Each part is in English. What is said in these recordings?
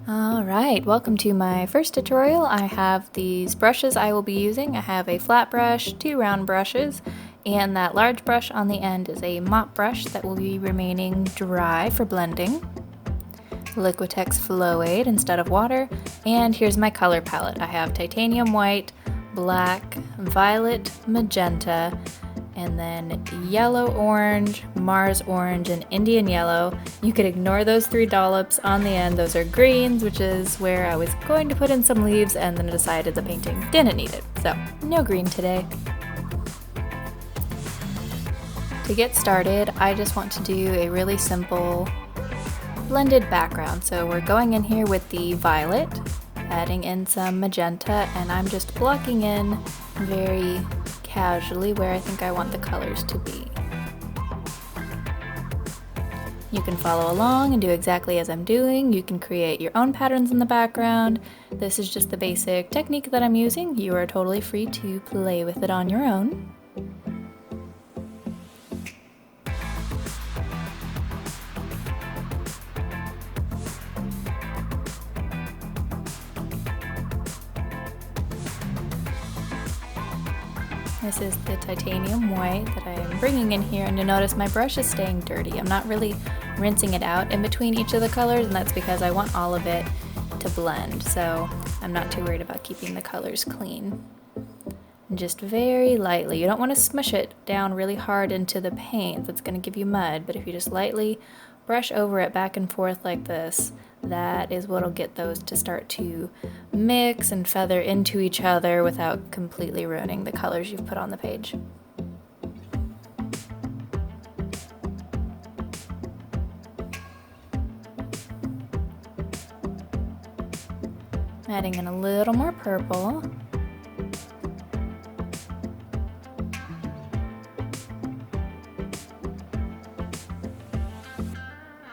Alright, welcome to my first tutorial. I have these brushes I will be using. I have a flat brush, two round brushes, and that large brush on the end is a mop brush that will be remaining dry for blending. Liquitex Flow Aid instead of water, and here's my color palette. I have titanium white, black, violet, magenta, and then yellow orange, Mars orange, and Indian yellow. You could ignore those three dollops on the end. Those are greens, which is where I was going to put in some leaves and then decided the painting didn't need it. So no green today. To get started, I just want to do a really simple blended background. So we're going in here with the violet, adding in some magenta, and I'm just blocking in very casually where I think I want the colors to be. You can follow along and do exactly as I'm doing. You can create your own patterns in the background. This is just the basic technique that I'm using. You are totally free to play with it on your own. This is the titanium white that I am bringing in here, and you'll notice my brush is staying dirty. I'm not really rinsing it out in between each of the colors, and that's because I want all of it to blend, so I'm not too worried about keeping the colors clean. And just very lightly, you don't want to smush it down really hard into the paint, that's going to give you mud, but if you just lightly brush over it back and forth like this, that is what'll get those to start to mix and feather into each other without completely ruining the colors you've put on the page. Adding in a little more purple.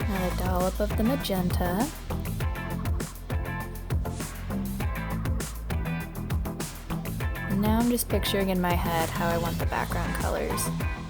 Another dollop of the magenta. And now I'm just picturing in my head how I want the background colors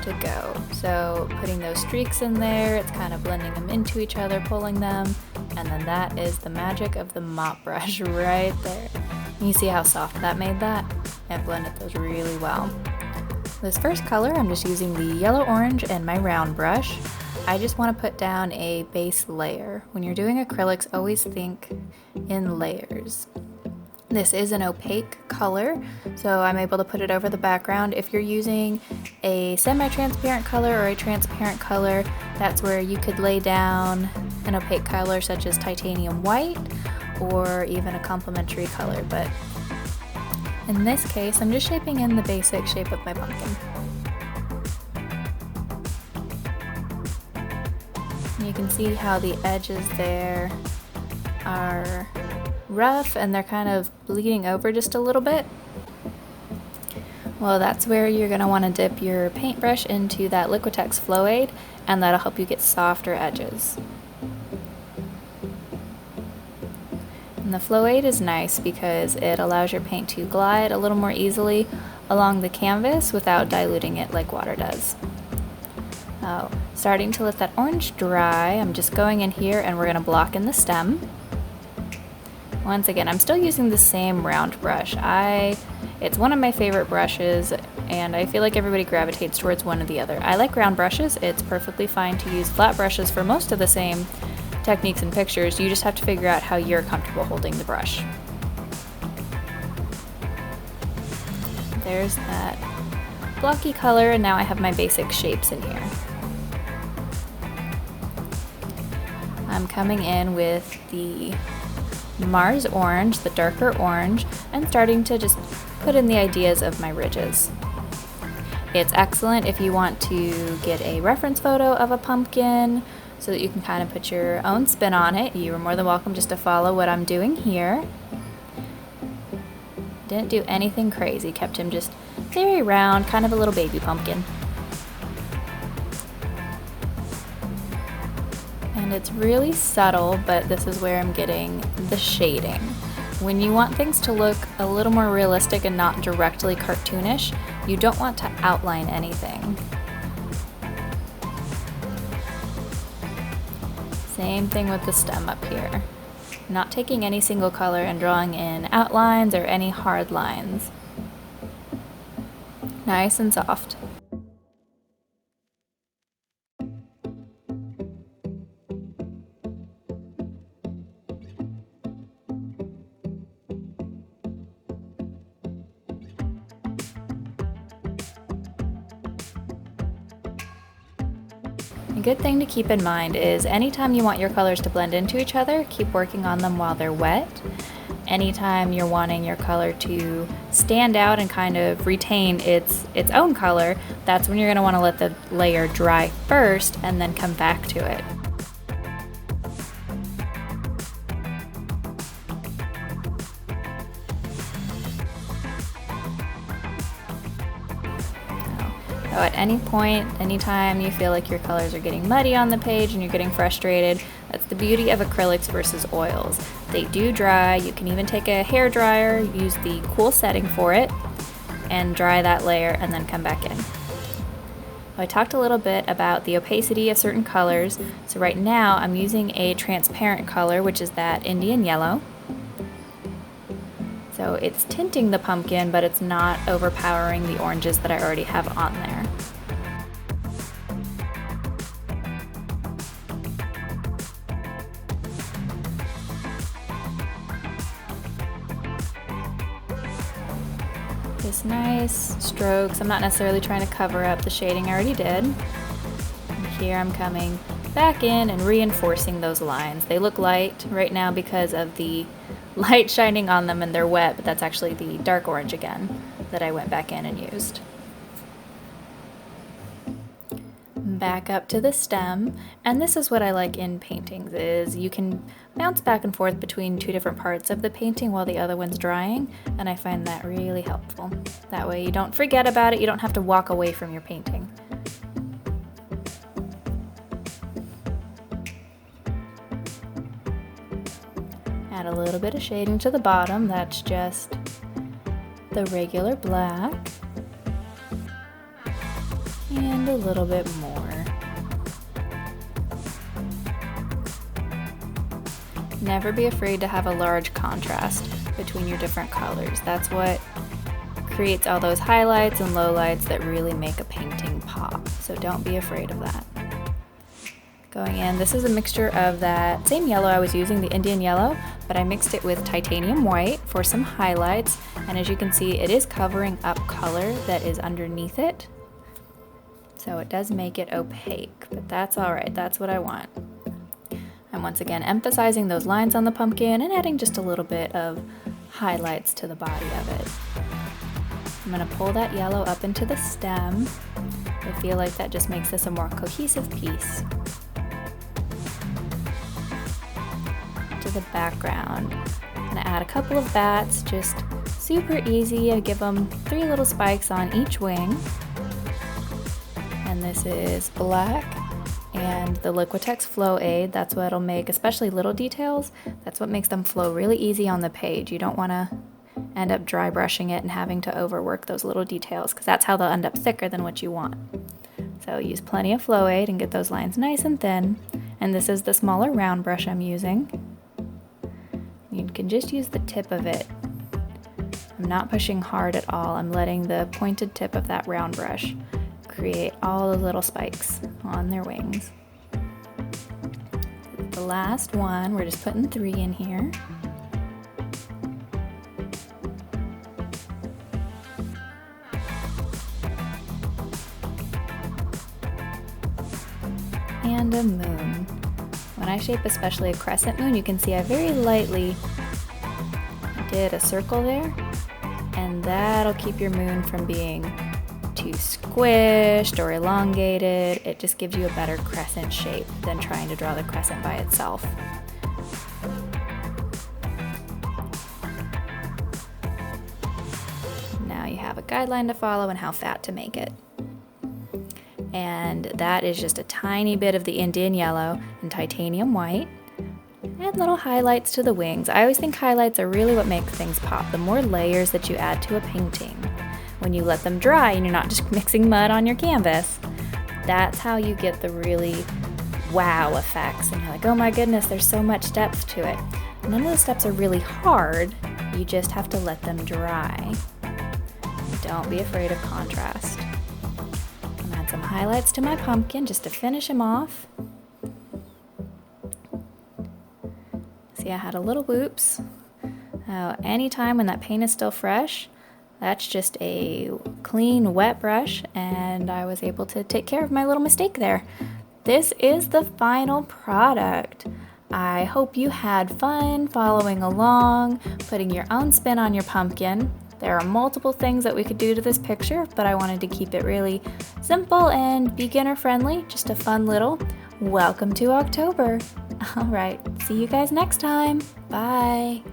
to go. So putting those streaks in there, it's kind of blending them into each other, pulling them, and then that is the magic of the mop brush right there. And you see how soft that made that? It blended those really well. This first color, I'm just using the yellow orange and my round brush. I just want to put down a base layer. When you're doing acrylics, always think in layers. This is an opaque color, so I'm able to put it over the background. If you're using a semi-transparent color or a transparent color, that's where you could lay down an opaque color such as titanium white or even a complementary color, but in this case, I'm just shaping in the basic shape of my pumpkin. You can see how the edges there are rough and they're kind of bleeding over just a little bit. Well, that's where you're going to want to dip your paintbrush into that Liquitex Flow Aid, and that'll help you get softer edges. And the Flow Aid is nice because it allows your paint to glide a little more easily along the canvas without diluting it like water does. Oh, starting to let that orange dry, I'm just going in here and we're going to block in the stem. Once again, I'm still using the same round brush. It's one of my favorite brushes, and I feel like everybody gravitates towards one or the other. I like round brushes. It's perfectly fine to use flat brushes for most of the same techniques and pictures. You just have to figure out how you're comfortable holding the brush. There's that blocky color, and now I have my basic shapes in here. I'm coming in with the Mars orange, the darker orange, and starting to just put in the ideas of my ridges. It's excellent if you want to get a reference photo of a pumpkin so that you can kind of put your own spin on it. You are more than welcome just to follow what I'm doing here. Didn't do anything crazy, kept him just very round, kind of a little baby pumpkin. And it's really subtle, but this is where I'm getting the shading. When you want things to look a little more realistic and not directly cartoonish, you don't want to outline anything. Same thing with the stem up here. not taking any single color and drawing in outlines or any hard lines. Nice and soft. A good thing to keep in mind is anytime you want your colors to blend into each other, keep working on them while they're wet. Anytime you're wanting your color to stand out and kind of retain its own color, that's when you're going to want to let the layer dry first and then come back to it. So at any point, anytime you feel like your colors are getting muddy on the page and you're getting frustrated, that's the beauty of acrylics versus oils. They do dry. You can even take a hair dryer, use the cool setting for it, and dry that layer and then come back in. I talked a little bit about the opacity of certain colors. So right now I'm using a transparent color, which is that Indian yellow. So it's tinting the pumpkin, but it's not overpowering the oranges that I already have on there. Just nice strokes. I'm not necessarily trying to cover up the shading I already did. And here I'm coming back in and reinforcing those lines. They look light right now because of the light shining on them and they're wet, but that's actually the dark orange again that I went back in and used. Back up to the stem, and this is what I like in paintings is you can bounce back and forth between two different parts of the painting while the other one's drying, and I find that really helpful. That way you don't forget about it, you don't have to walk away from your painting. Add a little bit of shading to the bottom, that's just the regular black, and a little bit more. Never be afraid to have a large contrast between your different colors. That's what creates all those highlights and lowlights that really make a painting pop, so don't be afraid of that. Going in, this is a mixture of that same yellow I was using, the Indian yellow, but I mixed it with titanium white for some highlights, and as you can see it is covering up color that is underneath it, so it does make it opaque, but that's alright, that's what I want. And once again emphasizing those lines on the pumpkin and adding just a little bit of highlights to the body of it. I'm going to pull that yellow up into the stem. I feel like that just makes this a more cohesive piece. To the background, I'm going to add a couple of bats, just super easy. I give them 3 little spikes on each wing. And this is black and the Liquitex Flow Aid. That's what'll make, especially little details, that's what makes them flow really easy on the page. You don't want to end up dry brushing it and having to overwork those little details, because that's how they'll end up thicker than what you want. So use plenty of Flow Aid and get those lines nice and thin. And this is the smaller round brush I'm using. You can just use the tip of it. I'm not pushing hard at all. I'm letting the pointed tip of that round brush create all the little spikes on their wings. The last one, we're just putting 3 in here. And a moon. When I shape especially a crescent moon, you can see I very lightly did a circle there, and that'll keep your moon from being too squished or elongated. It just gives you a better crescent shape than trying to draw the crescent by itself. Now you have a guideline to follow and how fat to make it. And that is just a tiny bit of the Indian yellow and titanium white. Add little highlights to the wings. I always think highlights are really what make things pop. The more layers that you add to a painting, when you let them dry and you're not just mixing mud on your canvas, that's how you get the really wow effects. And you're like, oh my goodness, there's so much depth to it. None of the steps are really hard, you just have to let them dry. Don't be afraid of contrast. I'm gonna add some highlights to my pumpkin just to finish him off. See, I had a little whoops. Anytime when that paint is still fresh, that's just a clean, wet brush, and I was able to take care of my little mistake there. This is the final product. I hope you had fun following along, putting your own spin on your pumpkin. There are multiple things that we could do to this picture, but I wanted to keep it really simple and beginner friendly, just a fun little welcome to October. All right, see you guys next time. Bye.